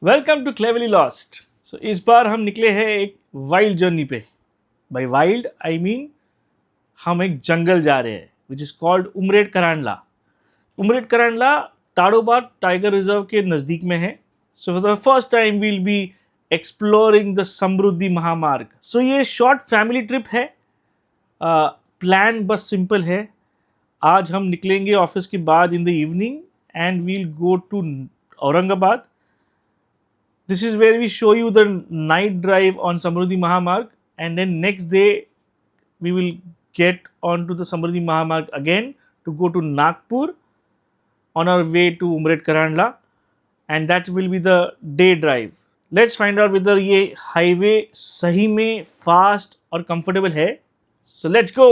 Welcome to cleverly lost. So इस बार हम निकले हैं एक वाइल्ड जर्नी पे। बाय वाइल्ड आई मीन हम एक जंगल जा रहे हैं which is called Umred Karhandla. Umred Karhandla Tadoba tiger reserve के नज़दीक में है। So for the first time we'll be exploring the Samruddhi Mahamarg. So ये शॉर्ट फैमिली ट्रिप है। प्लान बस सिंपल है। आज हम निकलेंगे ऑफिस के बाद in the evening and we'll go to Aurangabad. This is where we show you the night drive on Samruddhi Mahamarg, and then next day we will get onto the Samruddhi Mahamarg again to go to Nagpur on our way to Umred Karandla, and that will be the day drive. Let's find out whether ये highway सही में fast और comfortable है. So let's go.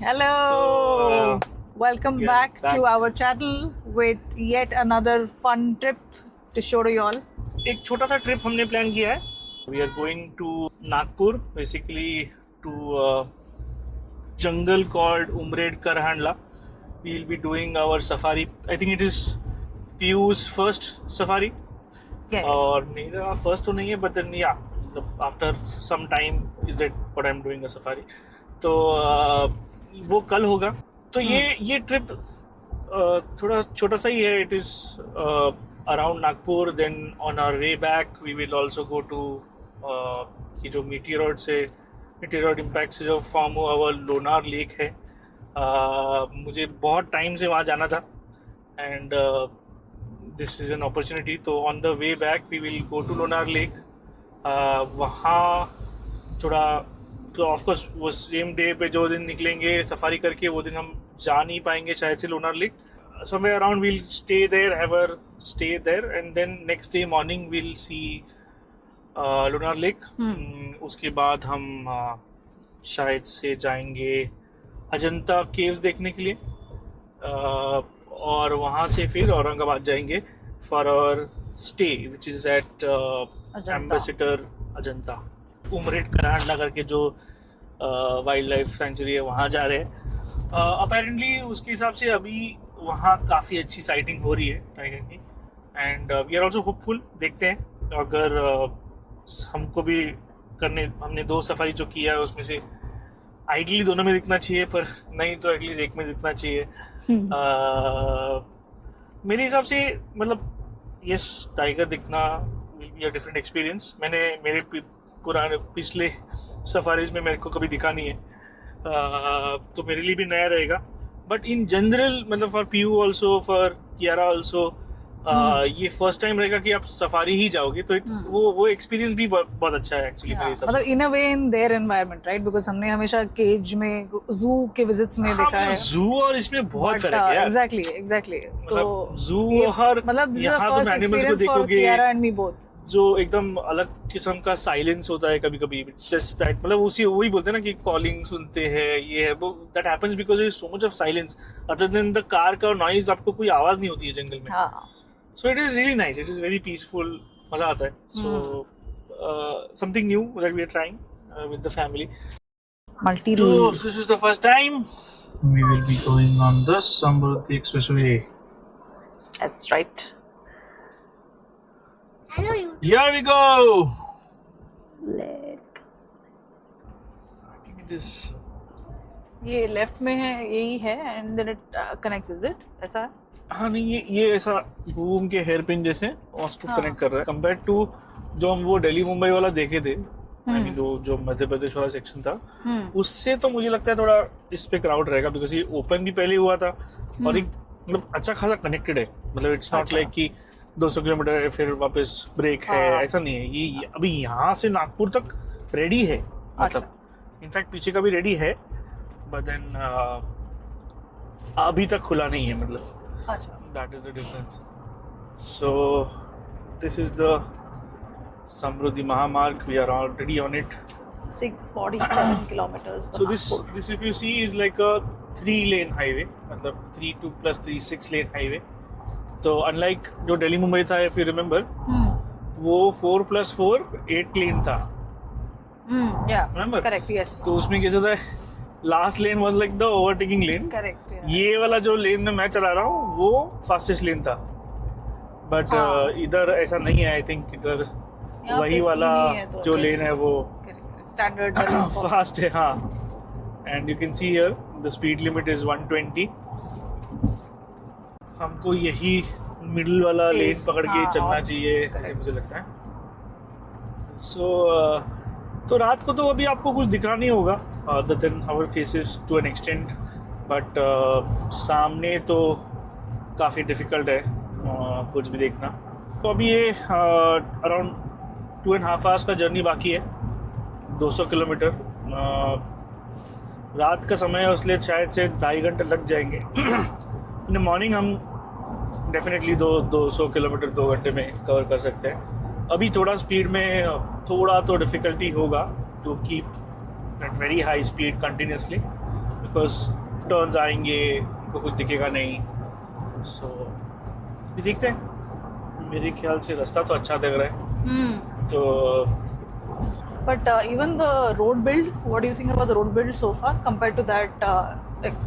Hello, welcome we are back back. to our channel with yet another fun trip to show you all. एक छोटा सा trip हमने plan किया है. We are going to Nagpur, basically to jungle called Umred Karhandla. We will be doing our safari. I think it is Piyu's first safari. Yeah. और मेरा first तो नहीं है, बट देन या after some time is it what I am doing a safari. तो वो कल होगा. तो ये ट्रिप थोड़ा छोटा सा ही है. It is around Nagpur. Then on our way back we will also go to ये जो मीटियोरॉइड इम्पैक्ट से जो फॉर्म हुआ वो लोनार लेक है. मुझे बहुत टाइम से वहाँ जाना था and this is an opportunity. तो on the way back we will go to Lonar lake. वहाँ थोड़ा तो ऑफकोर्स वो सेम डे पे जो दिन निकलेंगे सफारी करके वो दिन हम जा नहीं पाएंगे शायद से Lonar lake. Somewhere around we'll stay there, have stay there, and then next day morning we'll see Lonar lake. उसके बाद हम शायद से जाएंगे अजंता केव्स देखने के लिए. और वहाँ से फिर औरंगाबाद जाएंगे for our stay which is at ambassador Ajanta. Umred Karhandla करके जो वाइल्ड लाइफ सेंचुरी है वहाँ जा रहे हैं. अपेरेंटली उसके हिसाब से अभी वहाँ काफ़ी अच्छी साइटिंग हो रही है टाइगर की. And we are also hopeful. देखते हैं अगर हमको भी हमने 2 सफारी जो किया है उसमें से आइडली दोनों में दिखना चाहिए, पर नहीं तो एटलीस्ट एक में दिखना चाहिए. मेरे हिसाब से मतलब यस, टाइगर दिखना will be a different experience. मैंने मेरे पुराने पिछले सफारीज में मेरे को कभी दिखा नहीं है. तो मेरे लिए भी नया रहेगा. बट इन जनरल मतलब for Piyu also, for Kiara also, ये फर्स्ट टाइम रहेगा कि आप सफारी ही जाओगे. तो वो एक्सपीरियंस भी बहुत अच्छा है एक्चुअली मेरे हिसाब से. मतलब in a way in their environment, right? Because हमने हमेशा केज में, जू के विजिट्स में देखा है. जू और इसमें बहुत फर्क है यार. एग्जैक्टली. तो जू और मतलब यहाँ तुम एनिमल्स को देखोगे कियारा एंड मी बोथ, जो एकदम अलग किस्म का साइलेंस होता है कभी कभी. जस्ट दैट मतलब वही बोलते हैं ना कि कॉलिंग सुनते हैं, ये है वो. That happens because there is so much of silence. Other than the car का नॉइज आपको कोई आवाज नहीं होती है जंगल में. हाँ. So it is really nice. It is very peaceful. मजा आता है. So something new that we are trying with the family. Multi So this is the first time we will be going on the Samruddhi Expressway. That's right. Hello, you. Here we go. Let's go. I think it is. ये left में है, यही है, and then it connects. Is it ऐसा है? हाँ नहीं, ये ऐसा घूम के हेयर पिन जैसे उसको कनेक्ट कर रहा है. कंपेयर टू जो हम वो दिल्ली मुंबई वाला देखे थे, आई मीन जो मध्य प्रदेश वाला सेक्शन था, उससे तो मुझे लगता है थोड़ा इस पे क्राउड रहेगा. बिकॉज ये ओपन भी पहले हुआ था और एक मतलब अच्छा खासा कनेक्टेड है. मतलब इट्स नॉट लाइक कि 200 किलोमीटर है फिर वापस ब्रेक है. ऐसा नहीं है. ये अभी यहाँ से नागपुर तक रेडी है. मतलब इनफैक्ट पीछे का भी रेडी है, बट देन अभी तक खुला नहीं है. मतलब अच्छा. that is the difference. So this is the Samruddhi Mahamarg. We are already on it. 647 kilometers per So hour. this if you see is like a 3-lane highway, मतलब 3 2 plus 3 6-lane highway. तो unlike जो दिल्ली मुंबई था, if you remember, वो 4 plus 4 8 लेन था. Yeah. Remember? Correct. Yes. तो उसमें कैसा था, last lane was like the overtaking lane. Correct. Yeah. ये वाला जो लेन में मैं चला रहा हूँ वो फास्टेस्ट लेन था. बट हाँ. इधर ऐसा नहीं है. आई थिंक इधर यहाँ वही पे वाला नहीं है तो जो लेन है वो स्टैंडर्ड फास्ट है. हाँ, and you can see here the speed limit is 120. हमको यही मिडिल वाला लेन पकड़ के चलना चाहिए ऐसे मुझे लगता है. तो रात को तो अभी आपको कुछ दिखना नहीं होगा other than our faces to an extent. But सामने तो काफ़ी डिफ़िकल्ट है कुछ भी देखना. तो अभी ये अराउंड 2.5 आवर्स का जर्नी बाकी है, 200 किलोमीटर. रात का समय है इसलिए शायद से 2.5 घंटे लग जाएंगे. इन द मॉर्निंग हम डेफिनेटली 200 किलोमीटर 2 घंटे में कवर कर सकते हैं. अभी थोड़ा स्पीड में थोड़ा तो डिफ़िकल्टी होगा to keep at very high speed continuously, because turns आएंगे तो कुछ दिखेगा नहीं. सो भी देखते हैं. मेरे ख्याल से रास्ता तो अच्छा दिख रहा है. तो But even the road build, what do you think about the road build so far compared to that?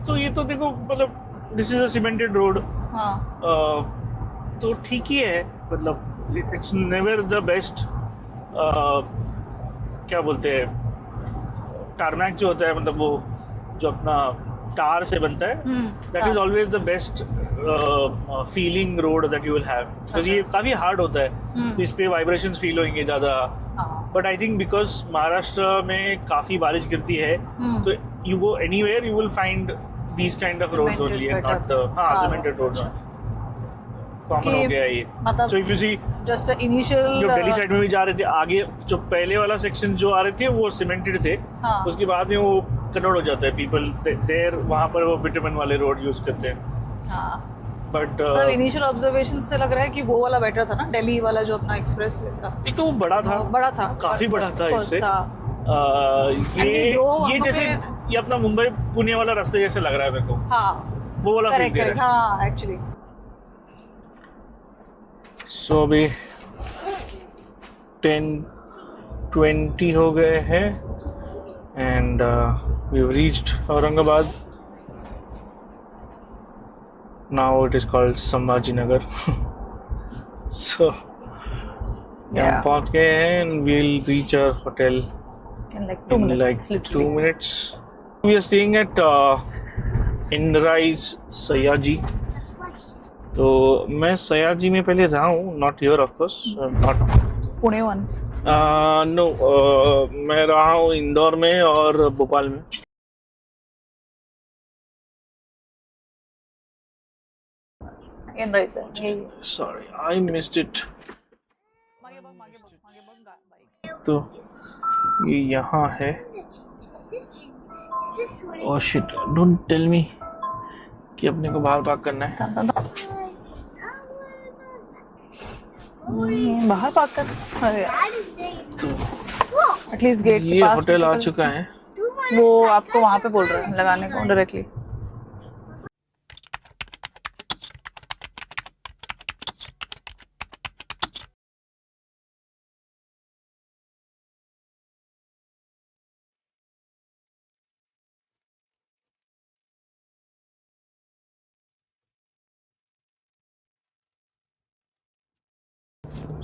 तो ये तो देखो मतलब this is a cemented road. हाँ. तो ठीक ही है. मतलब इट्स नेवर द बेस्ट. क्या बोलते हैं, टारमैक जो होता है, मतलब वो जो अपना टार से बनता है, that is always the best feeling road that you will have. Because ये काफ़ी हार्ड होता है, तो इस पे वाइब्रेशंस फील होंगे ज़्यादा. But I think because Maharashtra में काफ़ी बारिश गिरती है, तो you go anywhere you will find these kind of roads only and not the cemented roads. Common हो गया ये. मतलब So if you see just initial जो दिल्ली साइड में भी जा रहे थे, आगे जो पहले वाला सेक्शन जो आ रहे थे वो सीमेंटेड थे. हाँ. उसके बाद में वो कन्वर्ट हो जाता है. पीपल देयर वहाँ पर वो बिटुमेन वाले रोड यूज करते हैं. हाँ. बट इनिशियल ऑब्जर्वेशन से लग रहा है कि वो वाला बेटर था ना, दिल्ली वाला जो अपना एक्सप्रेस वे था. एक तो वो बड़ा था, काफी बड़ा था इससे. ये जैसे ये अपना मुंबई पुणे वाला रास्ते जैसे लग रहा है मेरे को. हाँ. वो वाला फील दे रहा है. हाँ एक्चुअली. सो अभी 10:20 हो गए हैं and we have reached Aurangabad. Now it is called Sambhaji Nagar. So हम पहुंच गए हैं and we will reach our hotel in like 2 minutes. Like 2 minutes. We are staying at Indrais Sayaji. तो मैं सयाजी में पहले रहा हूँ, not here of course, not Pune one. no, मैं रहा हूँ इंदौर में और भोपाल में. Sorry, I missed it. तो ये यहाँ है. Oh shit, don't tell me कि अपने को बाहर पार्क करना है. बाहर पार्क कर. तो एटलीस्ट गेट के ये पास होटल आ चुका है. वो आपको वहाँ पे बोल रहा है लगाने को डायरेक्टली.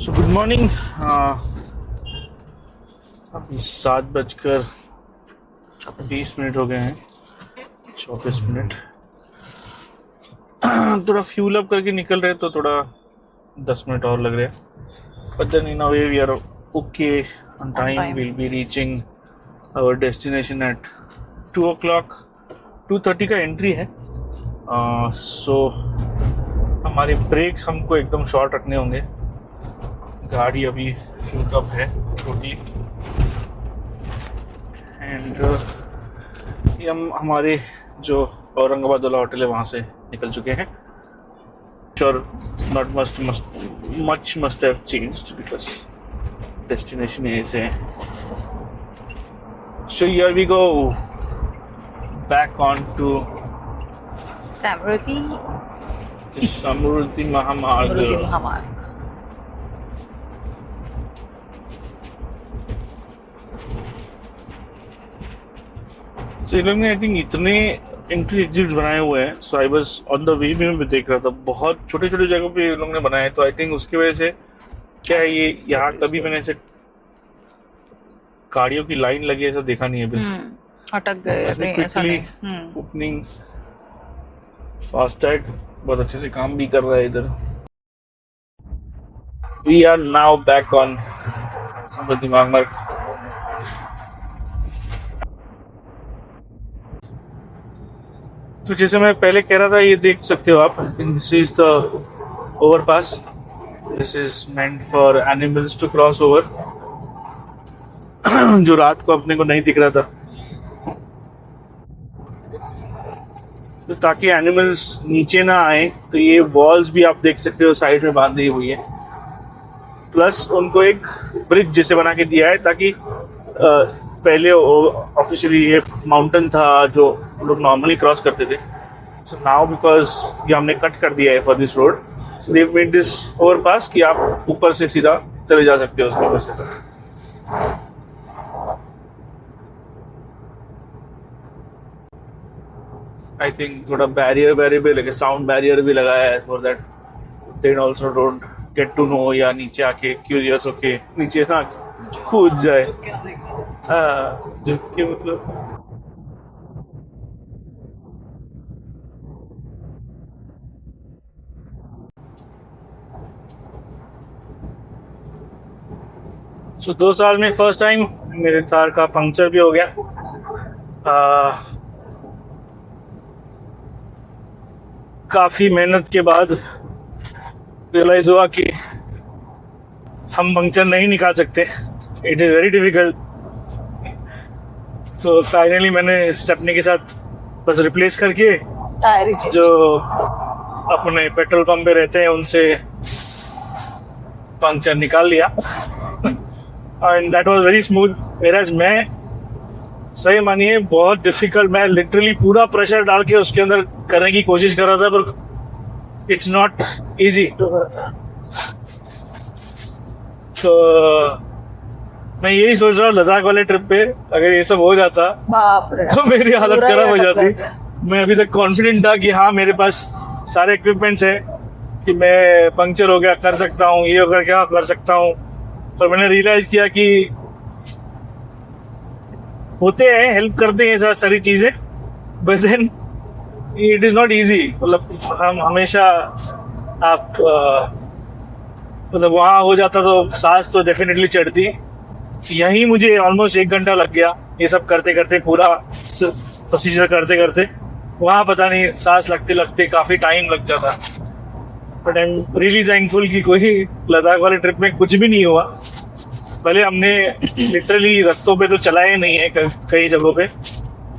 So good morning. अभी 7:20 हो गए हैं. 24 मिनट. थोड़ा फ्यूल अप करके निकल रहे तो थोड़ा 10 मिनट और लग रहे हैं. But then in a way we are okay on time. Will be reaching our destination at 2 o'clock. 2:30 का एंट्री है. सो हमारे ब्रेक्स हमको एकदम शॉर्ट रखने होंगे. गाड़ी अभी फ्यूल अप है टोटली. एंड ये हम हमारे जो औरंगाबाद वाला होटल है वहाँ से निकल चुके हैं. Sure not much must have changed because destination यहीं से है. So here we go back on to Samruti Samruti Mahamarg. Mahamarg. So इन लोग ने आई थिंक इतने एंट्री एग्जिट्स बनाए हुए हैं. So I was on the way में भी देख रहा था, बहुत छोटे छोटे जगहों पे ये लोग ने बनाए. तो आई थिंक उसकी वजह से क्या है, ये यहाँ कभी मैंने ऐसे गाड़ियों की लाइन लगी ऐसा देखा नहीं है अभी. अटक गए नहीं, ऐसा क्विकली नहीं. ओपनिंग. फास्टैग बहुत अच्छे से काम भी कर रहा है इधर. We are now back on Samruddhi Marg. तो जैसे मैं पहले कह रहा था, ये देख सकते हो आप. I think this is the overpass. This is meant for animals to cross over. जो रात को अपने को नहीं दिख रहा था, तो ताकि एनिमल्स नीचे ना आए, तो ये वॉल्स भी आप देख सकते हो साइड में बांधी हुई है. प्लस उनको एक ब्रिज जैसे बना के दिया है, ताकि पहले ऑफिशियली ये माउंटेन था जो लोग नॉर्मली क्रॉस करते थे. सो नाउ बिकॉज ये हमने कट कर दिया है for this road, so they made this overpass कि आप ऊपर से सीधा चले जा सकते हो उसके ऊपर से. आई थिंक थोड़ा बैरियर भी लगे, साउंड बैरियर भी लगाया है for that they also don't get to know, या नीचे आके क्यूरियस होके नीचे ना कूद जाए. हाँ, झुक के मतलब सो 2 साल में फर्स्ट टाइम मेरे कार का पंक्चर भी हो गया. काफ़ी मेहनत के बाद रियलाइज़ हुआ कि हम पंक्चर नहीं निकाल सकते. It is very difficult. तो फाइनली मैंने स्टेपनी के साथ बस रिप्लेस करके जो अपने पेट्रोल पंप पे रहते हैं उनसे पंक्चर निकाल लिया. And that was very smooth. वेराज मैं सही मानिए बहुत डिफिकल्ट, मैं लिटरली पूरा प्रेशर डाल के उसके अंदर करने की कोशिश कर रहा था, पर इट्स नॉट इजी. तो मैं यही सोच रहा हूँ लद्दाख वाले ट्रिप पे अगर ये सब हो जाता बाप रे, तो मेरी हालत पूरा खराब हो ही जाती. अटक मैं अभी तक कॉन्फिडेंट था कि हाँ मेरे पास सारे इक्विपमेंट्स है कि मैं पंक्चर हो गया कर सकता हूँ, ये होकर क्या कर सकता हूँ. पर मैंने रियलाइज किया कि होते हैं, हेल्प करते हैं ये सारी चीजें, but then it is not easy. मतलब हम हमेशा आप मतलब वहाँ हो जाता तो सांस तो डेफिनेटली चढ़ती. यहीं मुझे ऑलमोस्ट 1 घंटा लग गया ये सब करते करते, पूरा प्रोसीजर करते करते. वहाँ पता नहीं सांस लगते लगते काफ़ी टाइम लग जाता. But I am really thankful कि कोई लद्दाख वाले ट्रिप में कुछ भी नहीं हुआ. भले हमने लिटरली रास्तों पे तो चलाए नहीं है कई जगहों पे,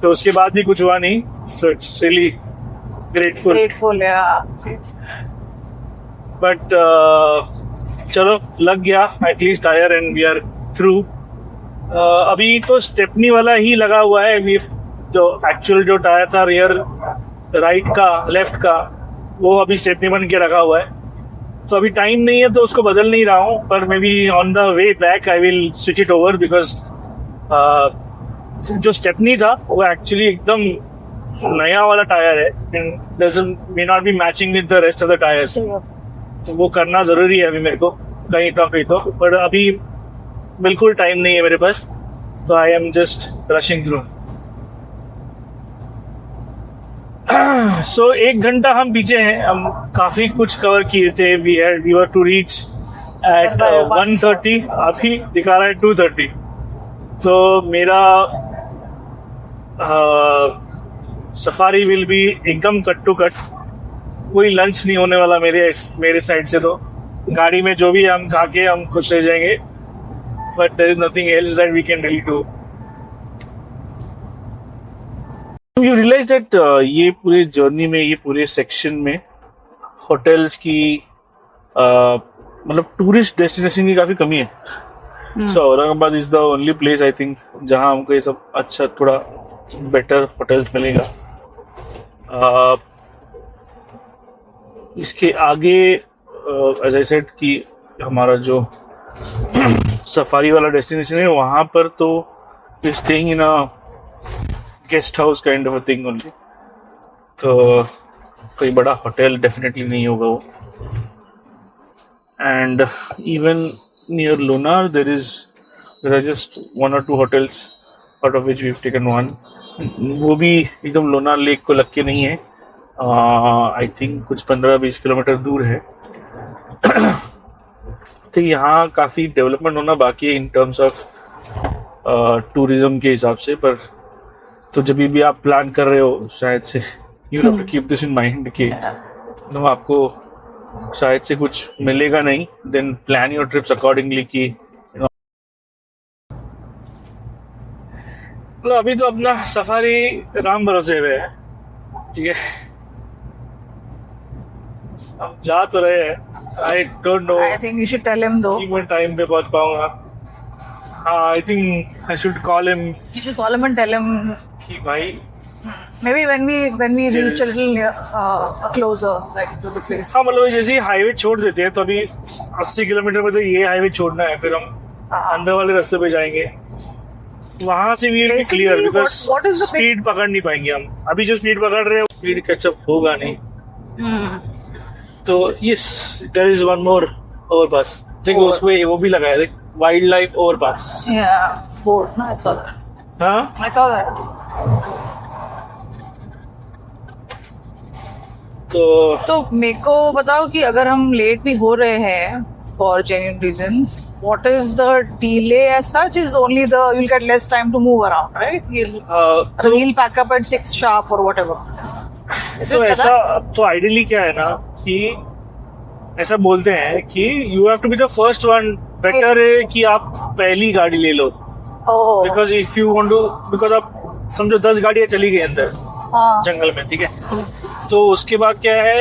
तो उसके बाद भी कुछ हुआ नहीं. So it's really grateful. But चलो लग गया at least tyre and we are through. अभी तो स्टेपनी वाला ही लगा हुआ है. वी जो एक्चुअल जो टायर था रियर राइट का लेफ्ट का, वो अभी स्टेपनी बन के रखा हुआ है. तो अभी टाइम नहीं है तो उसको बदल नहीं रहा हूँ, पर may be on the way back I will switch it over. Because जो स्टेपनी था वो एक्चुअली एकदम नया वाला टायर है and doesn't may not be matching with the rest of the tyres. तो वो करना ज़रूरी है अभी मेरे को कहीं तो. पर अभी बिल्कुल टाइम नहीं है मेरे पास, तो I am just rushing through. So 1 घंटा हम पीछे हैं. हम काफ़ी कुछ कवर किए थे. We were to reach at 1:30. अभी दिखा रहा है 2:30. तो मेरा सफारी विल बी एकदम कट टू कट. कोई लंच नहीं होने वाला मेरे साइड से. तो गाड़ी में जो भी हम खा के हम खुश रह जाएंगे, but there is nothing else that we can really do. You realise that ये पूरे जर्नी में, ये पूरे सेक्शन में होटल्स की मतलब टूरिस्ट डेस्टिनेशन की काफ़ी कमी है. So Aurangabad is the only place I think जहाँ हमको ये सब अच्छा थोड़ा बेटर होटल्स मिलेगा. इसके आगे एज आई सेड कि हमारा जो सफारी वाला डेस्टिनेशन है वहाँ पर तो staying in a guest house kind of a thing only. तो कोई बड़ा होटल डेफिनेटली नहीं होगा वो. And even near Lunar there are just 1 or 2 hotels out of which we've taken one. वो भी एकदम लोनार लेक को लग के नहीं है. आई थिंक कुछ 15-20 किलोमीटर दूर है. तो यहाँ काफ़ी डेवलपमेंट होना बाकी है इन टर्म्स ऑफ टूरिज्म के हिसाब से. पर तो जब भी आप प्लान कर रहे हो शायद से you have to keep this in mind कि आपको शायद से कुछ मिलेगा नहीं. Then plan your trips accordingly कि अभी तो अपना सफारी राम भरोसे हुए है. ठीक है, अब जा तो रहे हैं. I don't know, I think you should tell him though. कि मैं टाइम पे पहुंच पाऊंगा. हाँ, I think I should call him You should call him and tell him. कि भाई Maybe when we reach a little near, closer, like to the place. हाँ, मतलब जैसे ही हाईवे छोड़ देते हैं तो अभी 80 किलोमीटर में तो ये हाईवे छोड़ना है, फिर हम अंदर वाले रास्ते पे जाएंगे. वहां से we will be clear because what is the speed पकड़ नहीं पाएंगे हम. अभी जो स्पीड पकड़ रहे हैं स्पीड कैचअप होगा नहीं. तो yes, there is one more overpass. देखो उसमें वो भी लगा है, देख, wild life overpass. Yeah, board. No, I saw that. हाँ, I saw that. तो मेरे को बताओ कि अगर हम लेट भी हो रहे हैं for genuine reasons, what is the delay as such? Is only you'll get less time to move around, right? You'll pack up at 6 sharp or whatever. तो ऐसा तो आइडियली क्या है ना कि ऐसा बोलते हैं कि you have to be the first one. Better है कि आप पहली गाड़ी ले लो. Because if you want to, because आप समझो 10 गाड़ियां चली गई अंदर जंगल में, ठीक है, तो उसके बाद क्या है,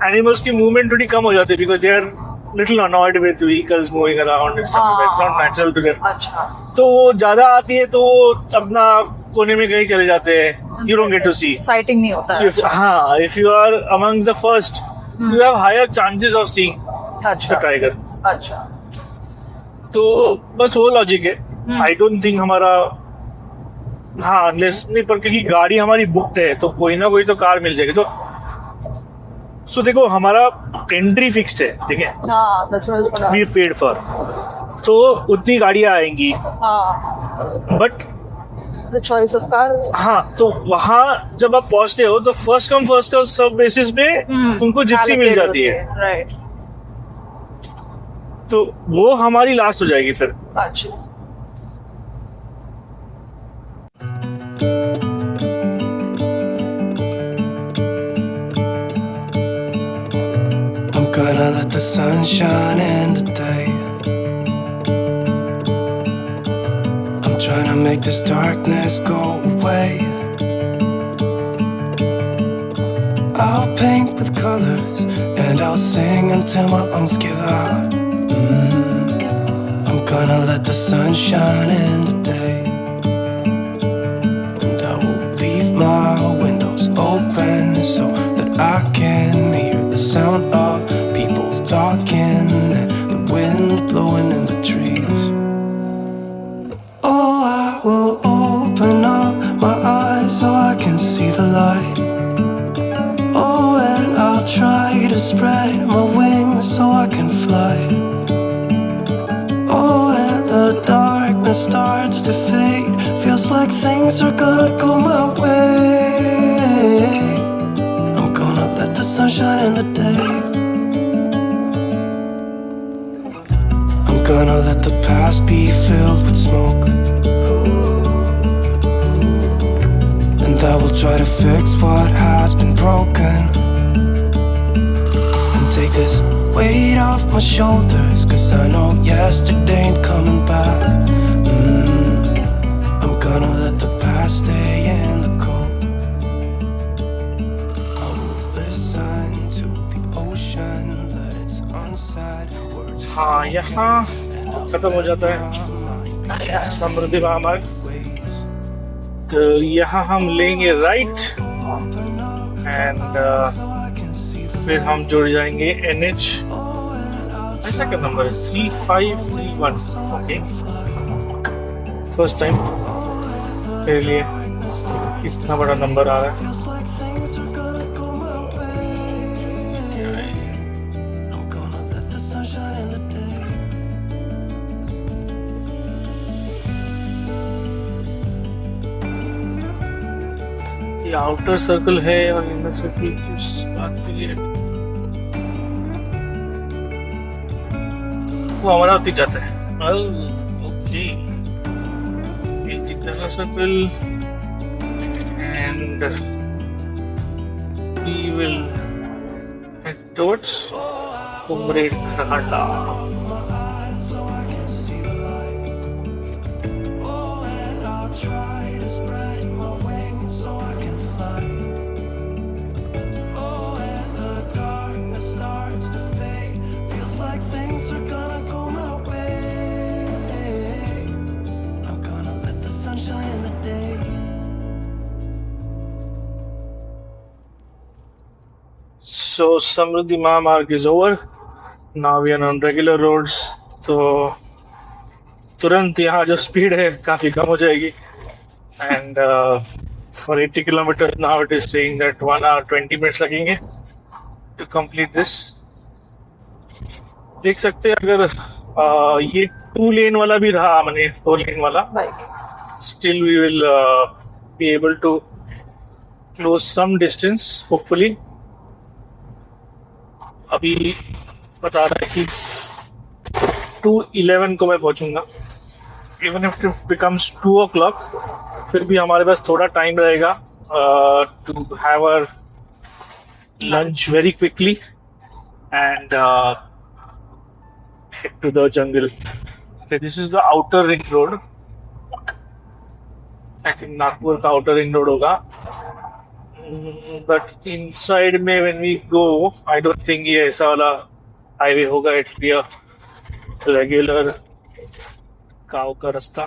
एनिमल्स की मूवमेंट थोड़ी कम हो जाती है because they are little annoyed with vehicles moving around. It's not natural to them. अच्छा. तो वो ज्यादा आती है तो वो अपना कोने में कहीं चले जाते हैं. You don't get to see. Sighting नहीं होता है. हाँ, if you are amongst the first you have higher chances of seeing अच्छा. The tiger. अच्छा. तो बस वो लॉजिक है. आई डोंट थिंक हमारा, हाँ, अनलेस नहीं, पर क्योंकि गाड़ी हमारी बुकड है तो कोई ना कोई तो कार मिल जाएगी. तो सो देखो हमारा एंट्री फिक्स्ड है, ठीक है, हाँ, that's what I was gonna we paid for. तो उतनी गाड़ियां आएंगी. हाँ. But The choice of car. हाँ, तो वहाँ जब आप पहुंचते हो तो फर्स्ट कम फर्स्ट सर्व सब बेसिस पे तुमको जिप्सी मिल जाती है. राइट. तो वो हमारी लास्ट हो जाएगी फिर. अच्छा. Gonna let the sun shine in today. I'm trying to make this darkness go away. I'll paint with colors and I'll sing until my lungs give out. I'm gonna let the sun shine in today. And I will leave my windows open so that I can hear the sound of talking and the wind blowing in the trees. Oh, I will open up my eyes so I can see the light. Oh, and I'll try to spread my wings so I can fly. Oh, and the darkness starts to fade. Feels like things are gonna go my way. I'm gonna let the sun shine in the day. Gonna let the past be filled with smoke, and I will try to fix what has been broken, and take this weight off my shoulders, 'cause I know yesterday ain't coming back. I'm gonna let the past stay in the cold. I will listen to the ocean, let its unsaid words. हाँ, यहाँ खत्म हो जाता है समृद्धि महामार्ग। तो यहाँ हम लेंगे राइट एंड फिर हम जुड़ जाएंगे NH, ऐसा क्या नंबर है 3531। ओके, फर्स्ट टाइम मेरे लिए इतना बड़ा नंबर आ रहा है। ये आउटर सर्कल है और इनर सर्कल किस बात के लिए? वो अमरावती जाता है। Okay, inter circle and we will head towards Umred Khanda. So Samruddhi Mahamarg is over. Now we are on regular roads. तो तुरंत यहाँ जो स्पीड है काफी कम हो जाएगी। And for 80 kilometers now it is saying that 1 hour 20 minutes लगेंगे to complete this. देख सकते हैं अगर ये 2 लेन वाला भी रहा, मैंने 4 लेन वाला, still we will be able to close some distance hopefully. अभी बता रहा है कि 2:11 को मैं पहुंचूंगा। Even if it becomes 2 o'clock, फिर भी हमारे पास थोड़ा टाइम रहेगा to have our lunch very quickly and head to the jungle. This is the outer ring road. I think Nagpur का आउटर रिंग रोड होगा। बट इनसाइड में when we go I don't think ये ऐसा वाला highway होगा। It's be a regular गांव का रास्ता।